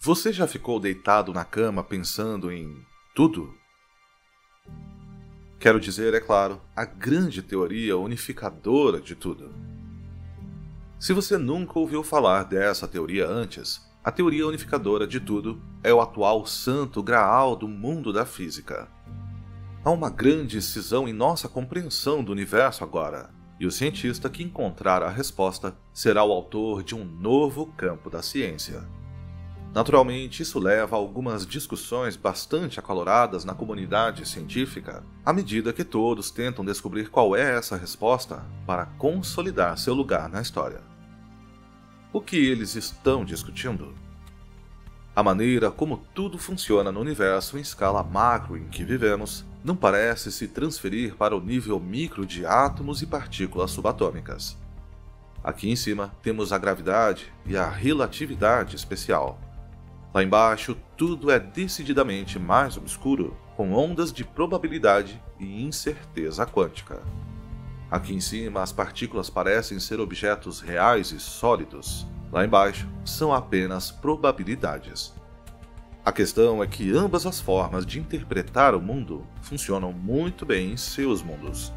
Você já ficou deitado na cama pensando em tudo? Quero dizer, é claro, a grande teoria unificadora de tudo. Se você nunca ouviu falar dessa teoria antes, a teoria unificadora de tudo é o atual santo graal do mundo da física. Há uma grande cisão em nossa compreensão do universo agora, e o cientista que encontrar a resposta será o autor de um novo campo da ciência. Naturalmente, isso leva a algumas discussões bastante acaloradas na comunidade científica, à medida que todos tentam descobrir qual é essa resposta para consolidar seu lugar na história. O que eles estão discutindo? A maneira como tudo funciona no universo em escala macro em que vivemos não parece se transferir para o nível micro de átomos e partículas subatômicas. Aqui em cima temos a gravidade e a relatividade especial. Lá embaixo, tudo é decididamente mais obscuro, com ondas de probabilidade e incerteza quântica. Aqui em cima, as partículas parecem ser objetos reais e sólidos. Lá embaixo, são apenas probabilidades. A questão é que ambas as formas de interpretar o mundo funcionam muito bem em seus mundos.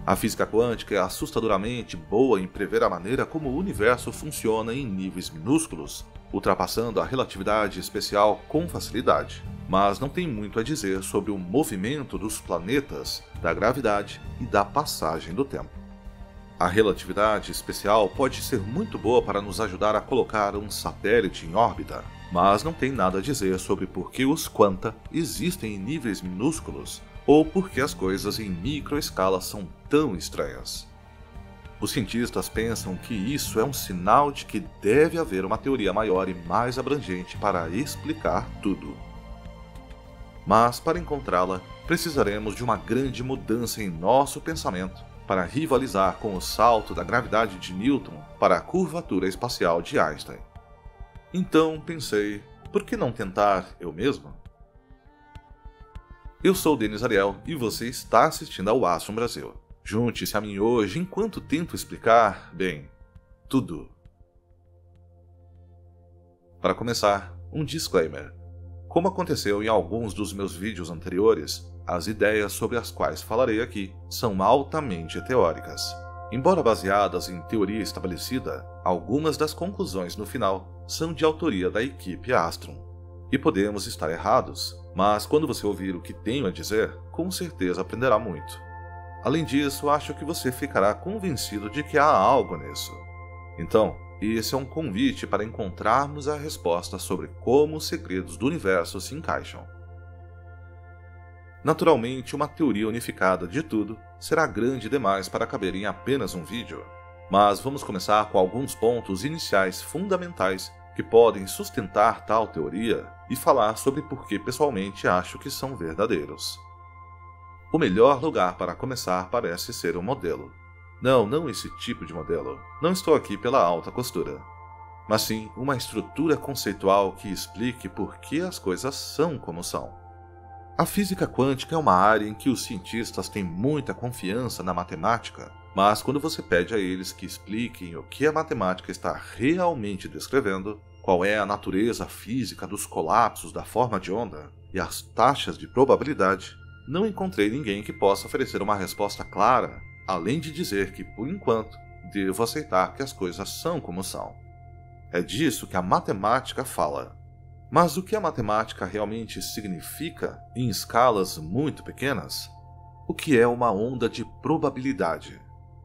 A física quântica é assustadoramente boa em prever a maneira como o universo funciona em níveis minúsculos, ultrapassando a relatividade especial com facilidade, mas não tem muito a dizer sobre o movimento dos planetas, da gravidade e da passagem do tempo. A relatividade especial pode ser muito boa para nos ajudar a colocar um satélite em órbita, mas não tem nada a dizer sobre por que os quanta existem em níveis minúsculos ou por que as coisas em microescala são tão estranhas. Os cientistas pensam que isso é um sinal de que deve haver uma teoria maior e mais abrangente para explicar tudo. Mas, para encontrá-la, precisaremos de uma grande mudança em nosso pensamento para rivalizar com o salto da gravidade de Newton para a curvatura espacial de Einstein. Então pensei, por que não tentar eu mesmo? Eu sou Denis Ariel e você está assistindo ao Astrum Brasil. Junte-se a mim hoje enquanto tento explicar, bem, tudo. Para começar, um disclaimer. Como aconteceu em alguns dos meus vídeos anteriores, as ideias sobre as quais falarei aqui são altamente teóricas. Embora baseadas em teoria estabelecida, algumas das conclusões no final são de autoria da equipe Astrum. E podemos estar errados, mas quando você ouvir o que tenho a dizer, com certeza aprenderá muito. Além disso, acho que você ficará convencido de que há algo nisso. Então, esse é um convite para encontrarmos a resposta sobre como os segredos do universo se encaixam. Naturalmente, uma teoria unificada de tudo será grande demais para caber em apenas um vídeo, mas vamos começar com alguns pontos iniciais fundamentais que podem sustentar tal teoria e falar sobre por que pessoalmente acho que são verdadeiros. O melhor lugar para começar parece ser um modelo. Não esse tipo de modelo. Não estou aqui pela alta costura. Mas sim uma estrutura conceitual que explique por que as coisas são como são. A física quântica é uma área em que os cientistas têm muita confiança na matemática, mas quando você pede a eles que expliquem o que a matemática está realmente descrevendo, qual é a natureza física dos colapsos da forma de onda e as taxas de probabilidade, não encontrei ninguém que possa oferecer uma resposta clara, além de dizer que, por enquanto, devo aceitar que as coisas são como são. É disso que a matemática fala. Mas o que a matemática realmente significa em escalas muito pequenas? O que é uma onda de probabilidade?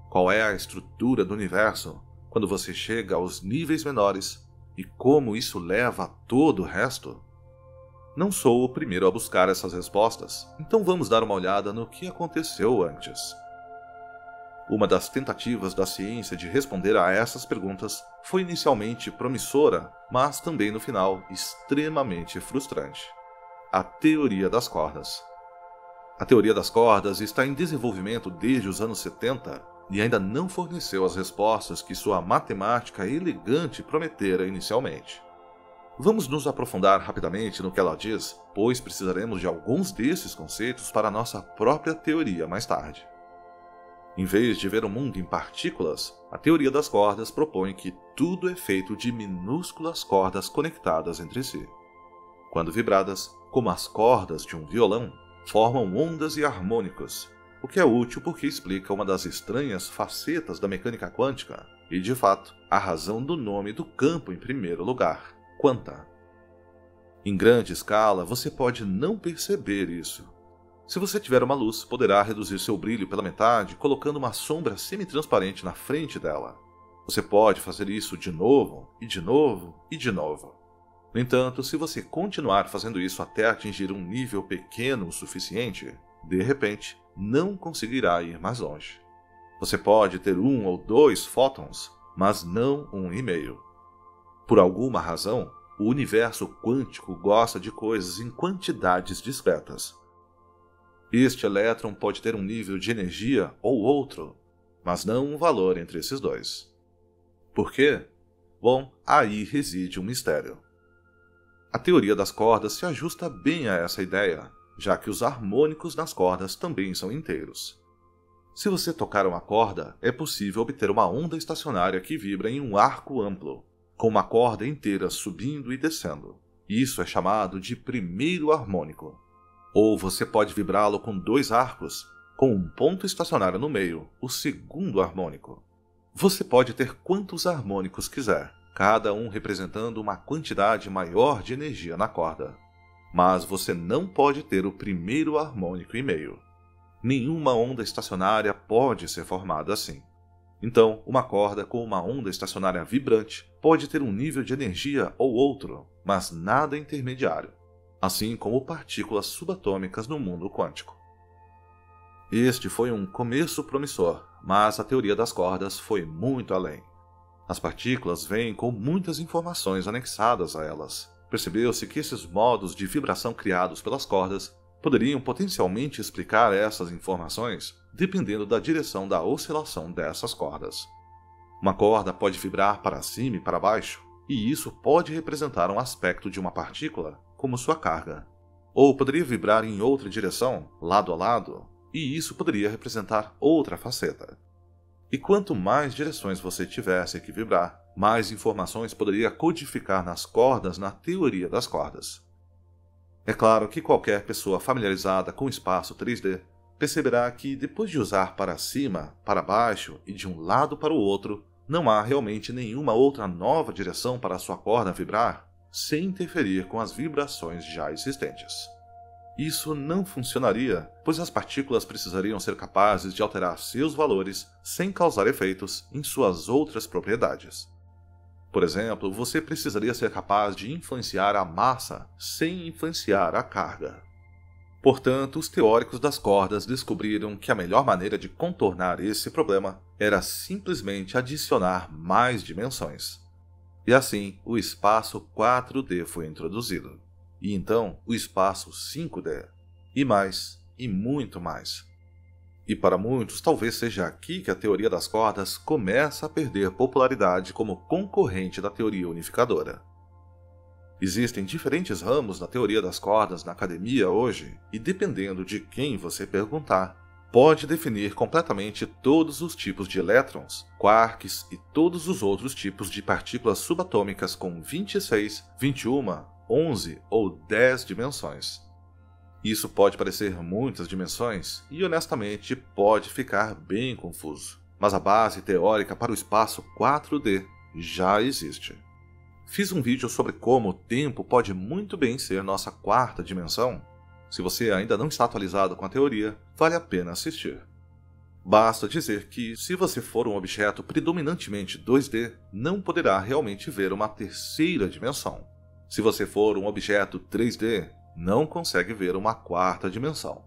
Qual é a estrutura do universo quando você chega aos níveis menores e como isso leva a todo o resto? Não sou o primeiro a buscar essas respostas, então vamos dar uma olhada no que aconteceu antes. Uma das tentativas da ciência de responder a essas perguntas foi inicialmente promissora, mas também no final extremamente frustrante. A teoria das cordas. A teoria das cordas está em desenvolvimento desde os anos 70 e ainda não forneceu as respostas que sua matemática elegante prometera inicialmente. Vamos nos aprofundar rapidamente no que ela diz, pois precisaremos de alguns desses conceitos para nossa própria teoria mais tarde. Em vez de ver o mundo em partículas, a teoria das cordas propõe que tudo é feito de minúsculas cordas conectadas entre si. Quando vibradas, como as cordas de um violão, formam ondas e harmônicos, o que é útil porque explica uma das estranhas facetas da mecânica quântica e, de fato, a razão do nome do campo em primeiro lugar, quanta. Em grande escala, você pode não perceber isso. Se você tiver uma luz, poderá reduzir seu brilho pela metade colocando uma sombra semi-transparente na frente dela. Você pode fazer isso de novo, e de novo, e de novo. No entanto, se você continuar fazendo isso até atingir um nível pequeno o suficiente, de repente, não conseguirá ir mais longe. Você pode ter 1 ou 2 fótons, mas não 1,5. Por alguma razão, o universo quântico gosta de coisas em quantidades discretas. Este elétron pode ter um nível de energia ou outro, mas não um valor entre esses dois. Por quê? Bom, aí reside um mistério. A teoria das cordas se ajusta bem a essa ideia, já que os harmônicos nas cordas também são inteiros. Se você tocar uma corda, é possível obter uma onda estacionária que vibra em um arco amplo, com uma corda inteira subindo e descendo. Isso é chamado de primeiro harmônico. Ou você pode vibrá-lo com 2 arcos, com um ponto estacionário no meio, o segundo harmônico. Você pode ter quantos harmônicos quiser, cada um representando uma quantidade maior de energia na corda. Mas você não pode ter o primeiro harmônico e meio. Nenhuma onda estacionária pode ser formada assim. Então, uma corda com uma onda estacionária vibrante pode ter um nível de energia ou outro, mas nada intermediário, assim como partículas subatômicas no mundo quântico. Este foi um começo promissor, mas a teoria das cordas foi muito além. As partículas vêm com muitas informações anexadas a elas. Percebeu-se que esses modos de vibração criados pelas cordas poderiam potencialmente explicar essas informações dependendo da direção da oscilação dessas cordas. Uma corda pode vibrar para cima e para baixo, e isso pode representar um aspecto de uma partícula, como sua carga. Ou poderia vibrar em outra direção, lado a lado, e isso poderia representar outra faceta. E quanto mais direções você tivesse que vibrar, mais informações poderia codificar nas cordas na teoria das cordas. É claro que qualquer pessoa familiarizada com o espaço 3D perceberá que depois de usar para cima, para baixo e de um lado para o outro, não há realmente nenhuma outra nova direção para a sua corda vibrar, sem interferir com as vibrações já existentes. Isso não funcionaria, pois as partículas precisariam ser capazes de alterar seus valores sem causar efeitos em suas outras propriedades. Por exemplo, você precisaria ser capaz de influenciar a massa sem influenciar a carga. Portanto, os teóricos das cordas descobriram que a melhor maneira de contornar esse problema era simplesmente adicionar mais dimensões. E assim, o espaço 4D foi introduzido. E então, o espaço 5D. E mais, e muito mais. E para muitos, talvez seja aqui que a teoria das cordas começa a perder popularidade como concorrente da teoria unificadora. Existem diferentes ramos da teoria das cordas na academia hoje, e dependendo de quem você perguntar, pode definir completamente todos os tipos de elétrons, quarks e todos os outros tipos de partículas subatômicas com 26, 21, 11 ou 10 dimensões. Isso pode parecer muitas dimensões e, honestamente, pode ficar bem confuso. Mas a base teórica para o espaço 4D já existe. Fiz um vídeo sobre como o tempo pode muito bem ser nossa quarta dimensão. Se você ainda não está atualizado com a teoria, vale a pena assistir. Basta dizer que, se você for um objeto predominantemente 2D, não poderá realmente ver uma terceira dimensão. Se você for um objeto 3D, não consegue ver uma quarta dimensão.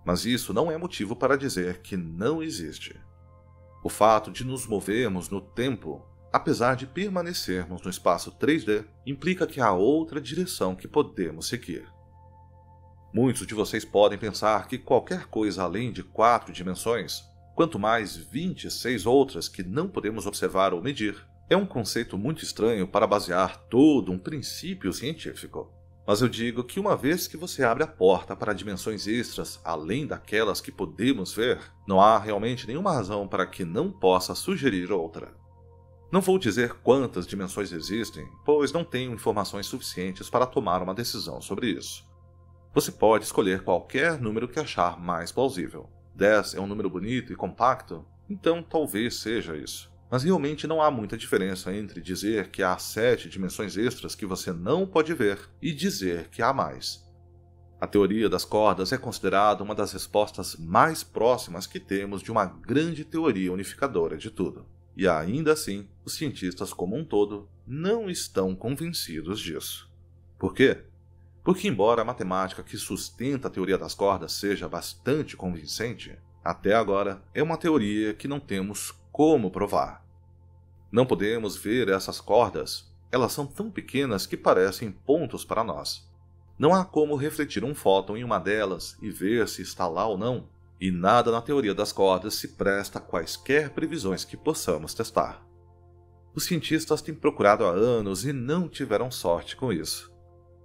Mas isso não é motivo para dizer que não existe. O fato de nos movermos no tempo, apesar de permanecermos no espaço 3D, implica que há outra direção que podemos seguir. Muitos de vocês podem pensar que qualquer coisa além de 4 dimensões, quanto mais 26 outras que não podemos observar ou medir, é um conceito muito estranho para basear todo um princípio científico. Mas eu digo que uma vez que você abre a porta para dimensões extras além daquelas que podemos ver, não há realmente nenhuma razão para que não possa sugerir outra. Não vou dizer quantas dimensões existem, pois não tenho informações suficientes para tomar uma decisão sobre isso. Você pode escolher qualquer número que achar mais plausível. 10 é um número bonito e compacto, então talvez seja isso. Mas realmente não há muita diferença entre dizer que há 7 dimensões extras que você não pode ver e dizer que há mais. A teoria das cordas é considerada uma das respostas mais próximas que temos de uma grande teoria unificadora de tudo. E ainda assim, os cientistas como um todo não estão convencidos disso. Por quê? Porque embora a matemática que sustenta a teoria das cordas seja bastante convincente, até agora é uma teoria que não temos como provar. Não podemos ver essas cordas, elas são tão pequenas que parecem pontos para nós. Não há como refletir um fóton em uma delas e ver se está lá ou não, e nada na teoria das cordas se presta a quaisquer previsões que possamos testar. Os cientistas têm procurado há anos e não tiveram sorte com isso.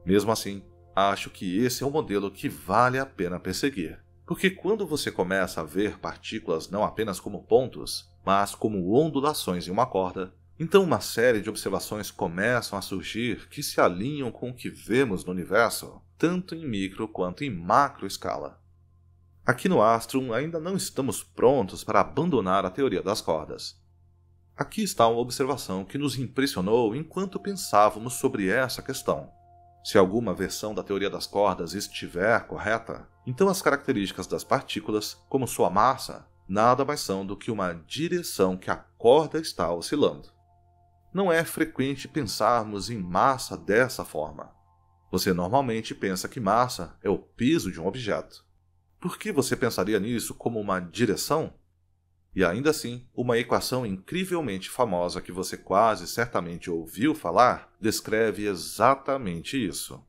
Mesmo assim, acho que esse é um modelo que vale a pena perseguir, porque quando você começa a ver partículas não apenas como pontos, mas como ondulações em uma corda, então uma série de observações começam a surgir que se alinham com o que vemos no universo, tanto em micro quanto em macro escala. Aqui no Astrum ainda não estamos prontos para abandonar a teoria das cordas. Aqui está uma observação que nos impressionou enquanto pensávamos sobre essa questão. Se alguma versão da teoria das cordas estiver correta, então as características das partículas, como sua massa, nada mais são do que uma direção que a corda está oscilando. Não é frequente pensarmos em massa dessa forma. Você normalmente pensa que massa é o peso de um objeto. Por que você pensaria nisso como uma direção? E ainda assim, uma equação incrivelmente famosa que você quase certamente ouviu falar descreve exatamente isso.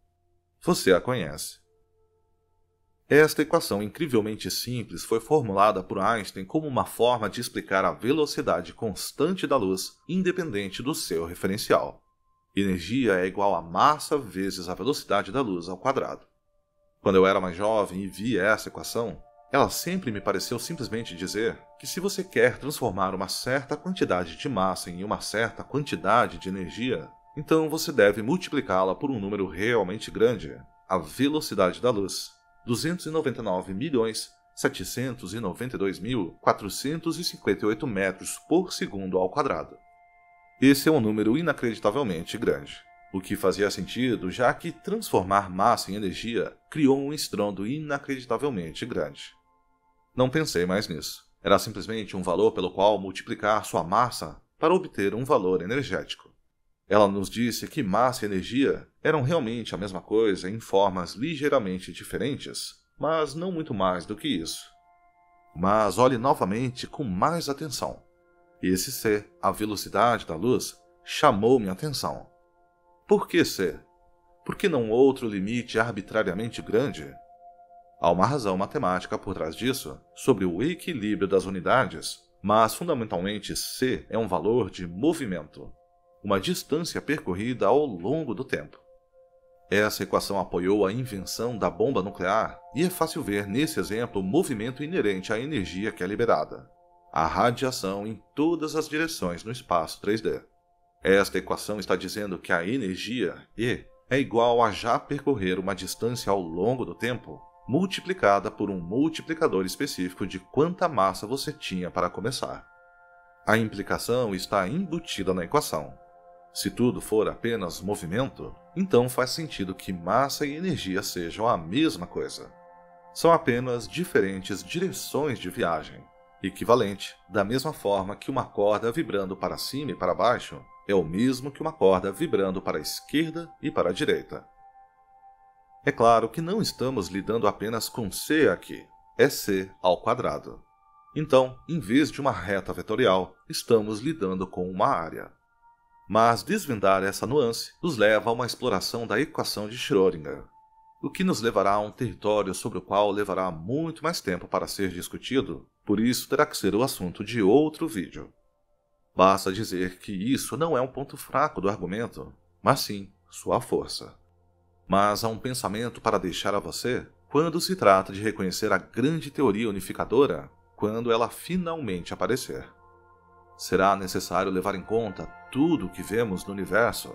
Você a conhece. Esta equação incrivelmente simples foi formulada por Einstein como uma forma de explicar a velocidade constante da luz independente do seu referencial. Energia é igual a massa vezes a velocidade da luz ao quadrado. Quando eu era mais jovem e vi essa equação, ela sempre me pareceu simplesmente dizer que se você quer transformar uma certa quantidade de massa em uma certa quantidade de energia, então você deve multiplicá-la por um número realmente grande, a velocidade da luz. 299.792.458 metros por segundo ao quadrado. Esse é um número inacreditavelmente grande, o que fazia sentido já que transformar massa em energia criou um estrondo inacreditavelmente grande. Não pensei mais nisso. Era simplesmente um valor pelo qual multiplicar sua massa para obter um valor energético. Ela nos disse que massa e energia eram realmente a mesma coisa em formas ligeiramente diferentes, mas não muito mais do que isso. Mas olhe novamente com mais atenção. Esse C, a velocidade da luz, chamou minha atenção. Por que C? Por que não outro limite arbitrariamente grande? Há uma razão matemática por trás disso, sobre o equilíbrio das unidades, mas fundamentalmente C é um valor de movimento, uma distância percorrida ao longo do tempo. Essa equação apoiou a invenção da bomba nuclear e é fácil ver nesse exemplo o movimento inerente à energia que é liberada, a radiação em todas as direções no espaço 3D. Esta equação está dizendo que a energia, E, é igual a já percorrer uma distância ao longo do tempo, multiplicada por um multiplicador específico de quanta massa você tinha para começar. A implicação está embutida na equação. Se tudo for apenas movimento, então faz sentido que massa e energia sejam a mesma coisa. São apenas diferentes direções de viagem, equivalente da mesma forma que uma corda vibrando para cima e para baixo é o mesmo que uma corda vibrando para a esquerda e para a direita. É claro que não estamos lidando apenas com C aqui, é C ao quadrado. Então, em vez de uma reta vetorial, estamos lidando com uma área. Mas desvendar essa nuance nos leva a uma exploração da equação de Schrödinger, o que nos levará a um território sobre o qual levará muito mais tempo para ser discutido, por isso terá que ser o assunto de outro vídeo. Basta dizer que isso não é um ponto fraco do argumento, mas sim sua força. Mas há um pensamento para deixar a você quando se trata de reconhecer a grande teoria unificadora quando ela finalmente aparecer. será necessário levar em conta tudo o que vemos no universo: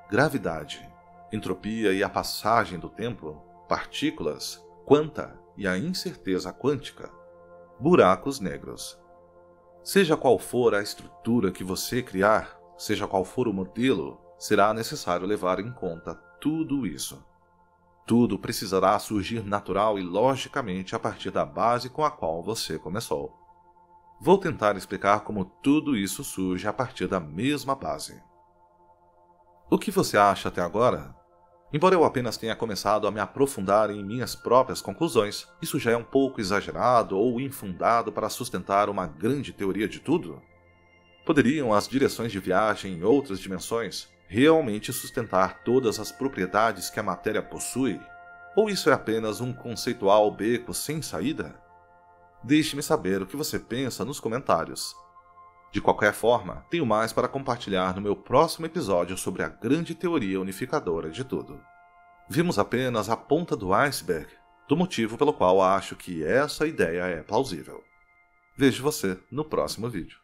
gravidade, entropia e a passagem do tempo, partículas, quanta e a incerteza quântica, buracos negros. Seja qual for a estrutura que você criar, seja qual for o modelo, será necessário levar em conta tudo isso. Tudo precisará surgir natural e logicamente a partir da base com a qual você começou. Vou tentar explicar como tudo isso surge a partir da mesma base. O que você acha até agora? Embora eu apenas tenha começado a me aprofundar em minhas próprias conclusões, isso já é um pouco exagerado ou infundado para sustentar uma grande teoria de tudo? Poderiam as direções de viagem em outras dimensões realmente sustentar todas as propriedades que a matéria possui? Ou isso é apenas um conceitual beco sem saída? Deixe-me saber o que você pensa nos comentários. De qualquer forma, tenho mais para compartilhar no meu próximo episódio sobre a grande teoria unificadora de tudo. Vimos apenas a ponta do iceberg, do motivo pelo qual acho que essa ideia é plausível. Vejo você no próximo vídeo.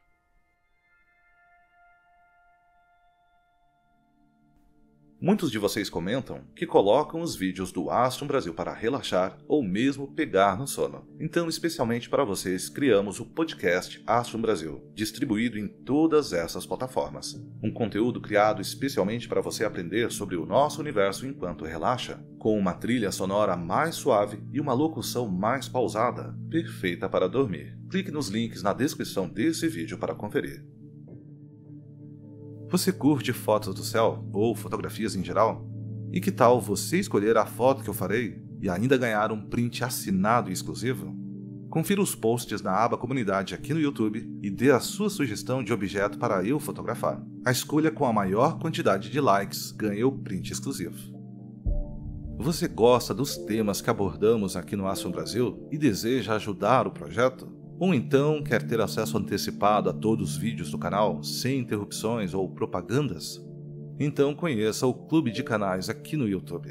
Muitos de vocês comentam que colocam os vídeos do Astrum Brasil para relaxar ou mesmo pegar no sono. Então, especialmente para vocês, criamos o podcast Astrum Brasil, distribuído em todas essas plataformas. Um conteúdo criado especialmente para você aprender sobre o nosso universo enquanto relaxa, com uma trilha sonora mais suave e uma locução mais pausada, perfeita para dormir. Clique nos links na descrição desse vídeo para conferir. Você curte fotos do céu, ou fotografias em geral? E que tal você escolher a foto que eu farei e ainda ganhar um print assinado e exclusivo? Confira os posts na aba Comunidade aqui no YouTube e dê a sua sugestão de objeto para eu fotografar. A escolha com a maior quantidade de likes ganha o print exclusivo. Você gosta dos temas que abordamos aqui no Astrum Brasil e deseja ajudar o projeto? Ou então quer ter acesso antecipado a todos os vídeos do canal, sem interrupções ou propagandas? Então conheça o Clube de Canais aqui no YouTube.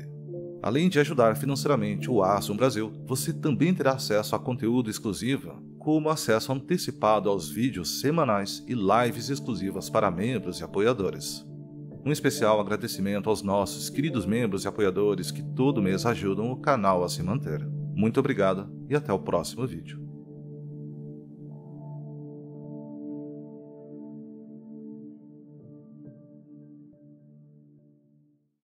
Além de ajudar financeiramente o Astrum Brasil, você também terá acesso a conteúdo exclusivo, como acesso antecipado aos vídeos semanais e lives exclusivas para membros e apoiadores. Um especial agradecimento aos nossos queridos membros e apoiadores que todo mês ajudam o canal a se manter. Muito obrigado e até o próximo vídeo.